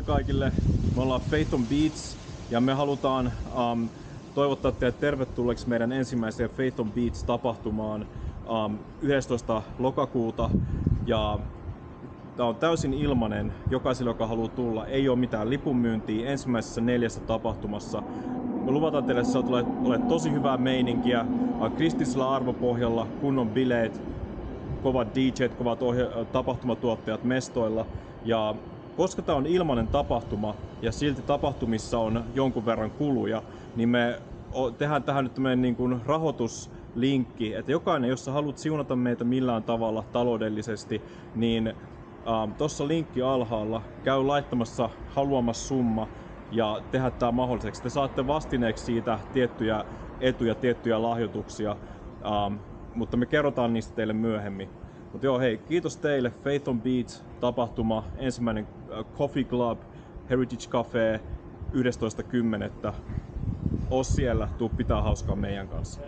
moi kaikille. Me ollaan Faith on Beats ja me halutaan toivottaa teidät tervetulleeksi meidän ensimmäiseen Faith on Beats tapahtumaan 11. lokakuuta. Ja tää on täysin ilmainen jokaiselle, joka haluaa tulla. Ei ole mitään lipunmyyntiä ensimmäisessä 4 tapahtumassa. Me luvataan teille, että se tulee tosi hyvää meininkiä, kristillisellä arvopohjalla, kunnon bileet, kovat DJt, kovat tapahtumatuottajat mestoilla. Ja koska tämä on ilmainen tapahtuma ja silti tapahtumissa on jonkun verran kuluja, niin me tehdään tähän nyt tämmöinen niin kuin rahoituslinkki, että jokainen, jos sä haluat siunata meitä millään tavalla taloudellisesti, niin tuossa linkki alhaalla käy laittamassa haluamassa summa ja tehdä tämä mahdolliseksi. Te saatte vastineeksi siitä tiettyjä etuja, tiettyjä lahjoituksia, mutta me kerrotaan niistä teille myöhemmin. Mutta joo, hei, kiitos teille. Faith on Beats tapahtuma, ensimmäinen Coffee Club, Heritage Cafe, 11.10. Oo siellä, tuu pitää hauskaa meidän kanssa.